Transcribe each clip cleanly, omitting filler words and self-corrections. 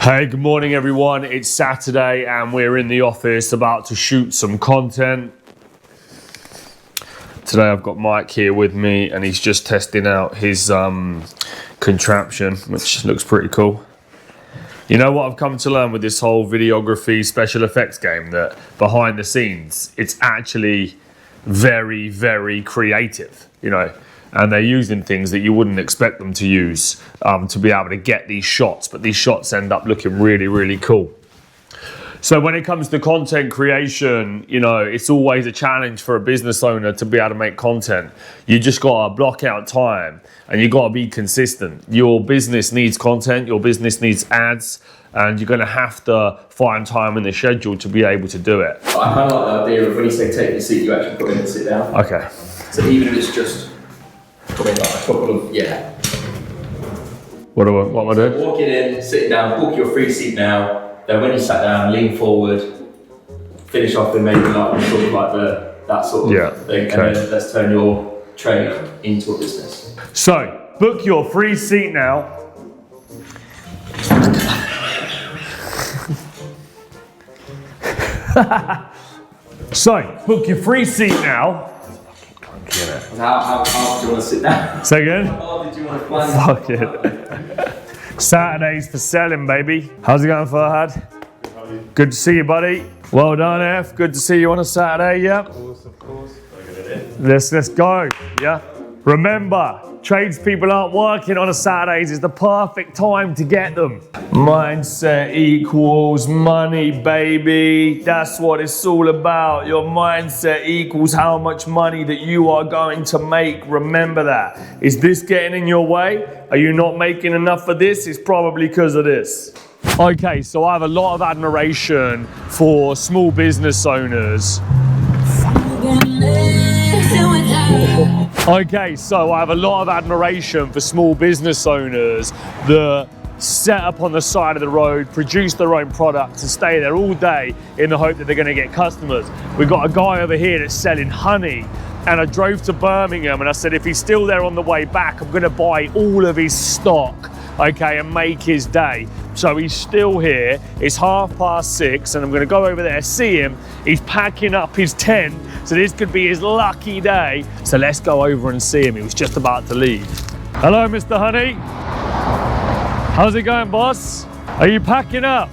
Hey, good morning everyone. It's Saturday and we're in the office about to shoot some content. Today I've got Mike here with me and he's just testing out his contraption, which looks pretty cool. You know what I've come to learn with this whole videography special effects game? That behind the scenes, it's actually very, very creative, you know. And they're using things that you wouldn't expect them to use to be able to get these shots, but these shots end up looking really, really cool. So when it comes to content creation, you know, it's always a challenge for a business owner to be able to make content. You just got to block out time and you got to be consistent. Your business needs content, your business needs ads, and you're going to have to find time in the schedule to be able to do it. I kind of like the idea of when you say take your seat, you actually put in and sit down. Okay. So even if it's just like a couple of, What am I doing? Walking in, sitting down, book your free seat now. Then when you sat down, lean forward, finish off with maybe like sort of like that sort of thing, okay. And then let's turn your trade into a business. So book your free seat now. So book your free seat now. How do you want to sit down? Say again? How did you want to plan? Fuck it. Saturdays for selling, baby. How's it going, Farhad? Good to see you, buddy. Well done, F. Good to see you on a Saturday, yeah? Of course. Let's go, yeah? Remember, tradespeople aren't working on a Saturdays. It's the perfect time to get them. Mindset equals money, baby. That's what it's all about. Your mindset equals how much money that you are going to make. Remember that. Is this getting in your way? Are you not making enough for this? It's probably because of this. Okay, so I have a lot of admiration for small business owners. Okay, so I have a lot of admiration for small business owners that set up on the side of the road, produce their own products and stay there all day in the hope that they're going to get customers. We've got a guy over here that's selling honey, and I drove to Birmingham and I said if he's still there on the way back, I'm going to buy all of his stock, okay, and make his day. So he's still here. It's 6:30 and I'm going to go over there, see him. He's packing up his tent, so this could be his lucky day. So let's go over and see him. He was just about to leave. Hello, Mr. Honey. How's it going, boss? Are you packing up?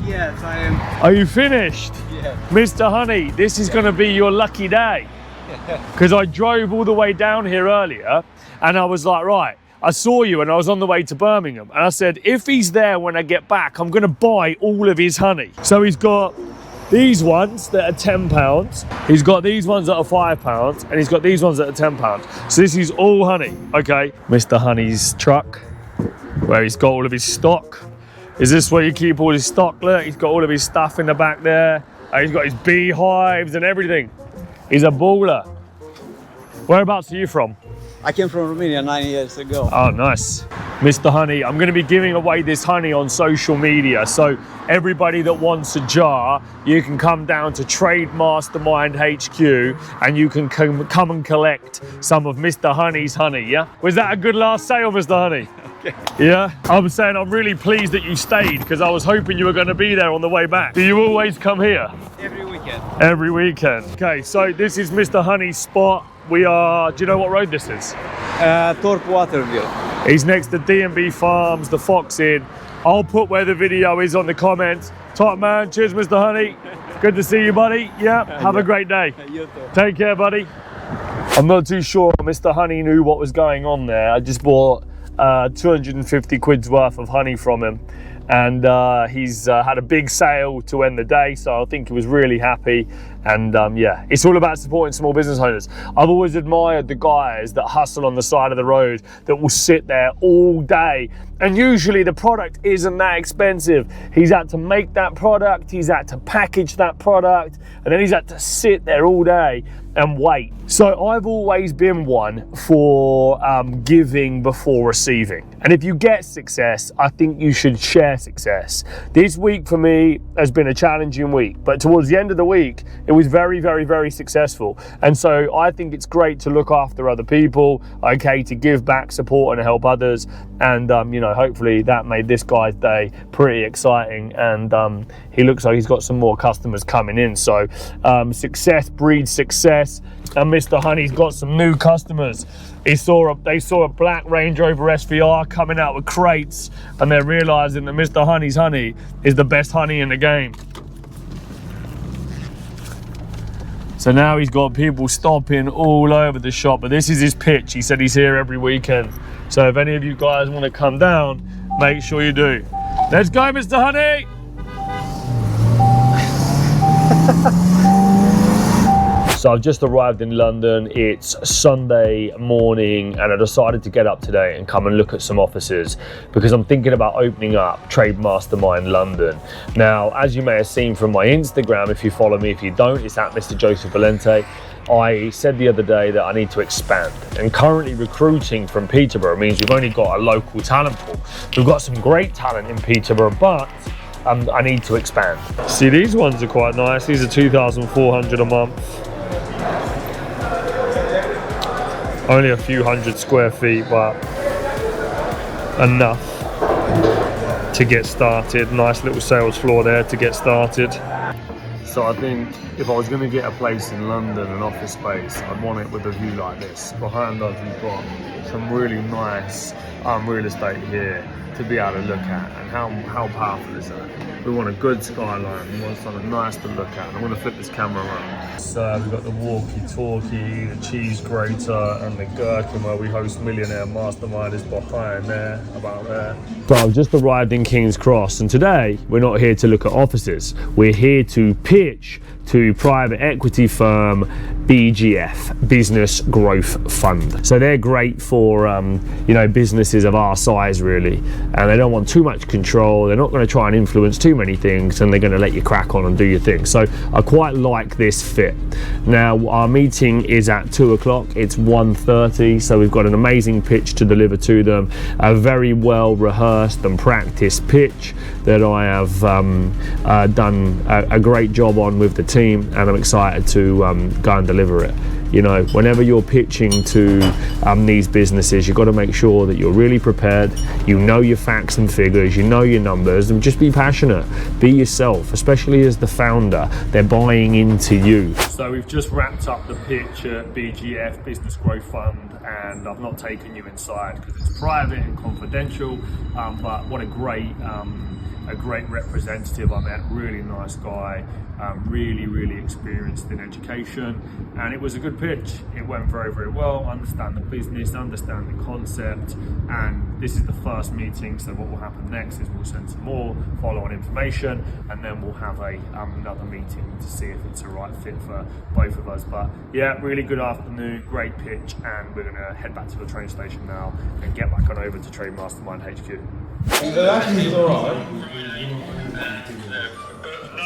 Yes, I am. Are you finished? Yeah. Mr. Honey, this is going to be your lucky day. Because I drove all the way down here earlier and I was like, right, I saw you and I was on the way to Birmingham. And I said, if he's there when I get back, I'm going to buy all of his honey. So he's got these ones that are £10. He's got these ones that are £5. And he's got these ones that are £10. So this is all honey, okay? Mr. Honey's truck, where he's got all of his stock. Is this where you keep all his stock? Look, he's got all of his stuff in the back there. He's got his beehives and everything. He's a baller. Whereabouts are you from? I came from Romania 9 years ago. Oh, nice. Mr. Honey, I'm going to be giving away this honey on social media. So everybody that wants a jar, you can come down to Trade Mastermind HQ and you can come and collect some of Mr. Honey's honey, yeah? Was that a good last sale, Mr. Honey? Okay. Yeah? I'm saying I'm really pleased that you stayed because I was hoping you were going to be there on the way back. Do you always come here? Every weekend. Every weekend. Okay, so this is Mr. Honey's spot. We are, do you know what road this is? Torp Waterville. He's next to D&B Farms, the Fox Inn. I'll put where the video is on the comments. Top man, cheers Mr. Honey. Good to see you, buddy. Yeah, have a great day. You too. Take care, buddy. I'm not too sure Mr. Honey knew what was going on there. I just bought 250 quid's worth of honey from him. And he's had a big sale to end the day, so I think he was really happy. And yeah, it's all about supporting small business owners. I've always admired the guys that hustle on the side of the road, that will sit there all day. And usually the product isn't that expensive. He's had to make that product, he's had to package that product, and then he's had to sit there all day and wait. So I've always been one for giving before receiving. And if you get success, I think you should share success. This week for me has been a challenging week, but towards the end of the week, it was very, very, very successful. And so I think it's great to look after other people, okay, to give back, support and help others. And, you know, hopefully that made this guy's day pretty exciting. And he looks like he's got some more customers coming in. So success breeds success. And Mr. Honey's got some new customers. They saw a black Range Rover SVR coming out with crates, and they're realizing that Mr. Honey's honey is the best honey in the game. So now he's got people stopping all over the shop, but this is his pitch. He said he's here every weekend. So if any of you guys want to come down, make sure you do. Let's go, Mr. Honey. So I've just arrived in London. It's Sunday morning and I decided to get up today and come and look at some offices because I'm thinking about opening up Trade Mastermind London. Now, as you may have seen from my Instagram, if you follow me, if you don't, it's at Mr. Joseph Valente. I said the other day that I need to expand, and currently recruiting from Peterborough means we've only got a local talent pool. We've got some great talent in Peterborough, but I need to expand. See, these ones are quite nice. These are 2,400 a month. Only a few hundred square feet, but enough to get started. Nice little sales floor there to get started. So I think if I was going to get a place in London, an office space, I'd want it with a view like this. Behind us we've got some really nice real estate here to be able to look at, and how powerful is that? We want a good skyline, we want something nice to look at. I'm going to flip this camera around. So we've got the walkie-talkie, the cheese grater and the gherkin where we host Millionaire Mastermind is behind there, about there. So I've just arrived in King's Cross, and today we're not here to look at offices. We're here to pitch to private equity firm BGF, Business Growth Fund. So they're great for you know, businesses of our size really, and they don't want too much control. They're not going to try and influence too many things, and they're going to let you crack on and do your thing. So I quite like this fit. Now our meeting is at 2 o'clock. It's 1:30, so we've got an amazing pitch to deliver to them, a very well rehearsed and practiced pitch that I have done a great job on with the team, and I'm excited to go and deliver it. You know, whenever you're pitching to these businesses, you've got to make sure that you're really prepared, you know your facts and figures, you know your numbers, and just be passionate, be yourself, especially as the founder. They're buying into you. So we've just wrapped up the pitch at BGF, Business Growth Fund, and I've not taken you inside because it's private and confidential, but what a great representative I met, really nice guy, really experienced in education, and it was a good pitch. It went very, very well. Understand the business, understand the concept, and this is the first meeting, so what will happen next is we'll send some more follow-on information, and then we'll have another meeting to see if it's a right fit for both of us. But yeah, really good afternoon, great pitch, and we're gonna head back to the train station now and get back on over to Trade Mastermind HQ. Actually, it's alright.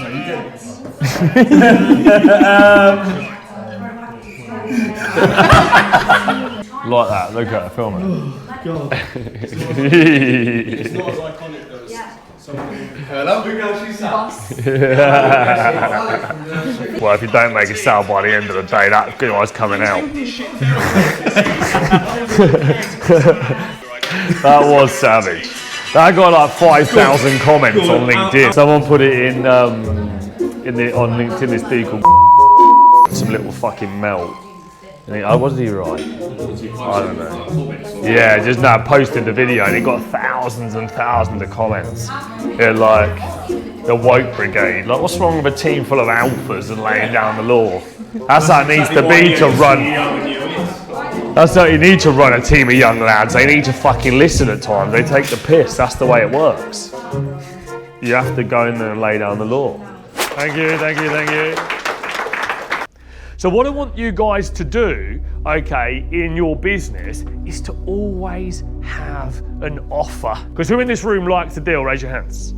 No, you did. Like that, look at it, film it. Oh, God. It's not as iconic as something. Hello, big Well, if you don't make a sale by the end of the day, that guy's coming out. That was savage. That got like 5,000 comments on LinkedIn. Someone put it in on LinkedIn. This dude called some little fucking melt. Oh, was he right? I don't know. Yeah, just now posted the video and it got thousands and thousands of comments. They're like the woke brigade. Like, what's wrong with a team full of alphas and laying down the law? That's how it needs to be to run. That's how you need to run a team of young lads. They need to fucking listen at times. They take the piss. That's the way it works. You have to go in there and lay down the law. Thank you, thank you, thank you. So what I want you guys to do, okay, in your business is to always have an offer. Because who in this room likes to deal? Raise your hands.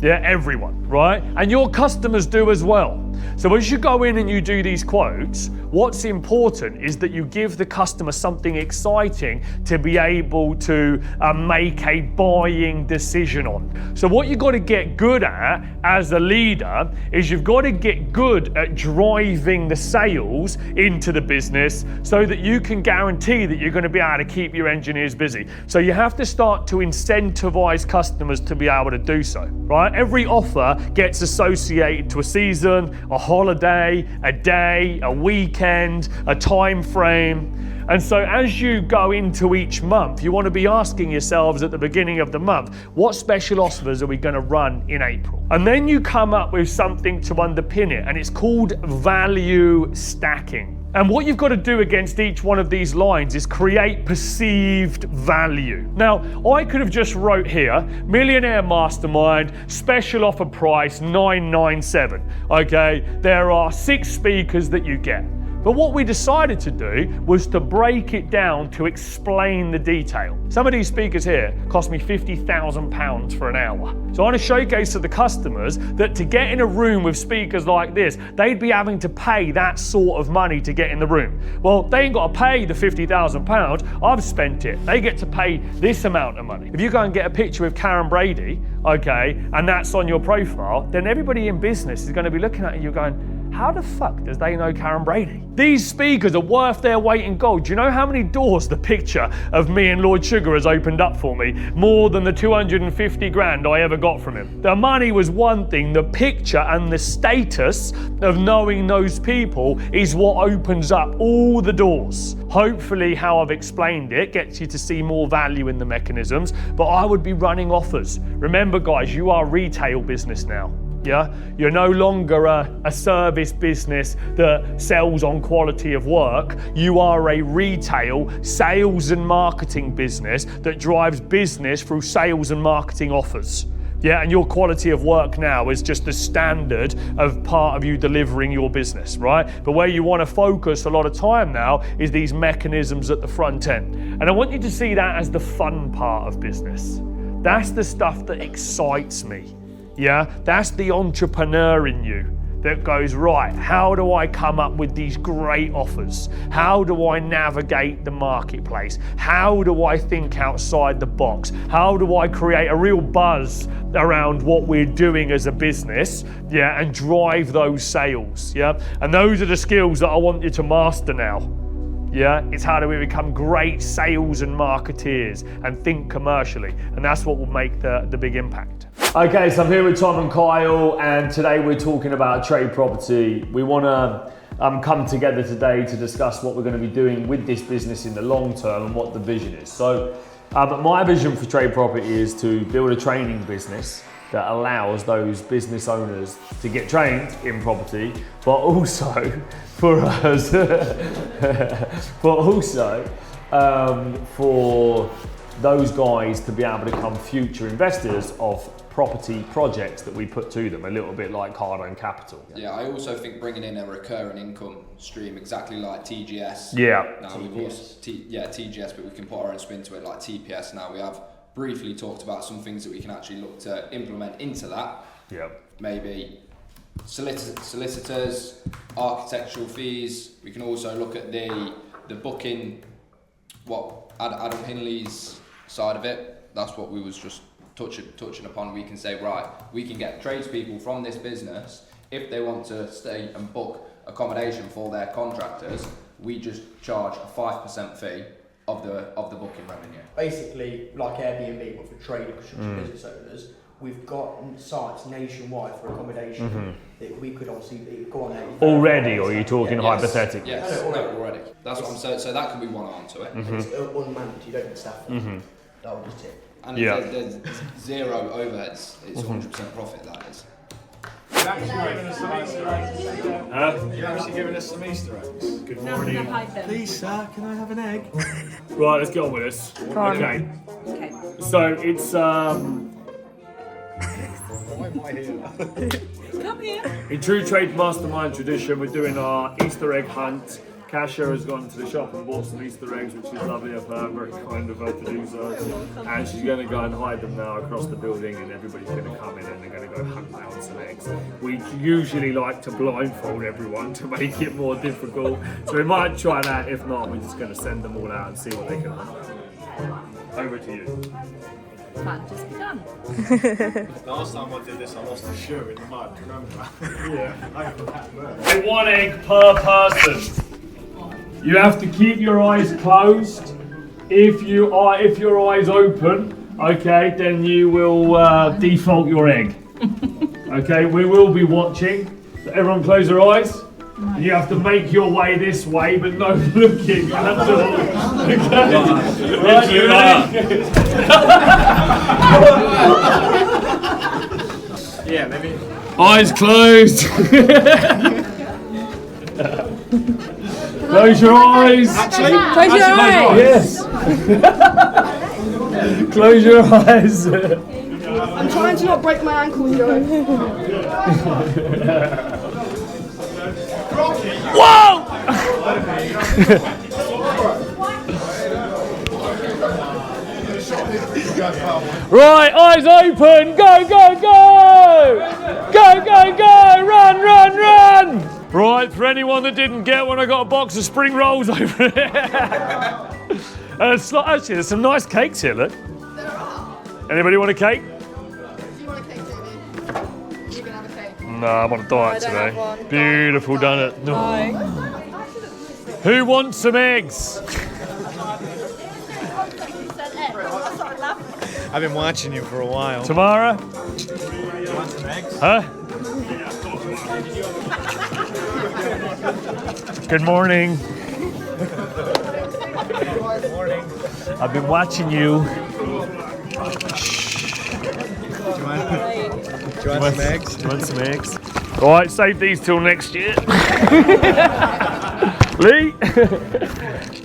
Yeah, everyone, right? And your customers do as well. So as you go in and you do these quotes, what's important is that you give the customer something exciting to be able to make a buying decision on. So what you've got to get good at as a leader is you've got to get good at driving the sales into the business so that you can guarantee that you're going to be able to keep your engineers busy. So you have to start to incentivize customers to be able to do so, right? Every offer gets associated to a season, a holiday, a day, a weekend, a time frame. And so as you go into each month, you want to be asking yourselves at the beginning of the month, what special offers are we going to run in April? And then you come up with something to underpin it, and it's called value stacking. And what you've got to do against each one of these lines is create perceived value. Now, I could have just wrote here, Millionaire Mastermind, special offer price $997. Okay, there are 6 speakers that you get. But what we decided to do was to break it down to explain the detail. Some of these speakers here cost me £50,000 for an hour. So I want to showcase to the customers that to get in a room with speakers like this, they'd be having to pay that sort of money to get in the room. Well, they ain't got to pay the £50,000, I've spent it. They get to pay this amount of money. If you go and get a picture with Karen Brady, okay, and that's on your profile, then everybody in business is going to be looking at you going, how the fuck does they know Karen Brady? These speakers are worth their weight in gold. Do you know how many doors the picture of me and Lord Sugar has opened up for me? More than the 250 grand I ever got from him. The money was one thing, the picture and the status of knowing those people is what opens up all the doors. Hopefully how I've explained it gets you to see more value in the mechanisms, but I would be running offers. Remember guys, you are retail business now. Yeah, you're no longer a service business that sells on quality of work. You are a retail sales and marketing business that drives business through sales and marketing offers. Yeah, and your quality of work now is just the standard of part of you delivering your business, right? But where you want to focus a lot of time now is these mechanisms at the front end. And I want you to see that as the fun part of business. That's the stuff that excites me. Yeah, that's the entrepreneur in you that goes, right, how do I come up with these great offers? How do I navigate the marketplace? How do I think outside the box? How do I create a real buzz around what we're doing as a business, yeah, and drive those sales, yeah? And those are the skills that I want you to master now. Yeah, it's how do we become great sales and marketeers and think commercially, and that's what will make the big impact. Okay, so I'm here with Tom and Kyle, and today we're talking about trade property. We want to come together today to discuss what we're going to be doing with this business in the long term and what the vision is. So my vision for trade property is to build a training business that allows those business owners to get trained in property, but also for us, but also for those guys to be able to become future investors of property projects that we put to them, a little bit like Cardone Capital. Yeah, I also think bringing in a recurring income stream, exactly like TGS. Yeah. Now we've also TGS, but we can put our own spin to it like TPS. Now we have briefly talked about some things that we can actually look to implement into that. Yeah. Maybe solicitors, architectural fees. We can also look at the booking, what Adam Hinley's side of it. That's what we was just touching upon. We can say, right, we can get tradespeople from this business if they want to stay and book accommodation for their contractors. We just charge a 5% fee of the booking revenue. Basically, like Airbnb, but for trade and construction business owners, we've got sites nationwide for accommodation that we could obviously go on there. Already, or are you talking hypothetically? Yes, already. That's what I'm saying. So that can be one arm to it. It's unmanned, you don't need staff. That would just tip. And there's zero overheads. It's 100% profit, that is. You're actually giving us some Easter eggs. Good morning. Please, sir, can I have an egg? Right, let's get on with this. Okay. So it's Why am I here? Come here. in true Trade Mastermind tradition, we're doing our Easter egg hunt. Kasia has gone to the shop and bought some Easter eggs, which is lovely of her, very kind of her to do so. And she's going to go and hide them now across the building, and everybody's going to come in and they're going to go hunt down some eggs. We usually like to blindfold everyone to make it more difficult, so we might try that. If not, we're just going to send them all out and see what they can hunt. Over to you. Fun just begun. Last time I did this, I lost a shoe in the mud. Remember? Yeah. One egg per person. You have to keep your eyes closed. If your eyes open, okay, then you will default your egg. Okay, we will be watching. So everyone close their eyes. You have to make your way this way, but no looking at all. Okay. Right, you ready? Yeah, maybe. Eyes closed. Close your eyes. Close your eyes. Yes. Close your eyes. I'm trying to not break my ankles, Joe. Whoa! Right, eyes open. Go, go, go! Go, go, go! Run, run, run! Right, for anyone that didn't get one, I got a box of spring rolls over here. Actually, there's some nice cakes here, look. There are. Anybody want a cake? Do you want a cake, Jamie? You can have a cake. No, I'm on a diet I don't have one. today. Beautiful, done it. Who wants some eggs? I've been watching you for a while. Tamara? Want some eggs? Huh? Good morning. Good morning. I've been watching you. Do you want some eggs? Do you want some eggs? All right, save these till next year. Lee,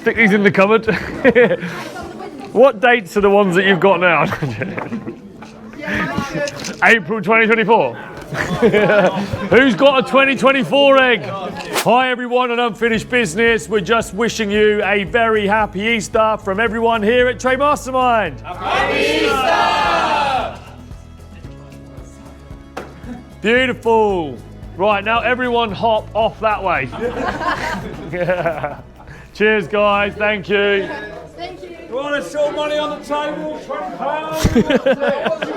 stick these in the cupboard. What dates are the ones that you've got now? April 2024. Who's got a 2024 egg? Hi everyone at Unfinished Business. We're just wishing you a very happy Easter from everyone here at Trade Mastermind. Happy Easter! Beautiful. Right, now everyone hop off that way. Yeah. Cheers guys, thank you. Thank you. You want to show money on the table? £20?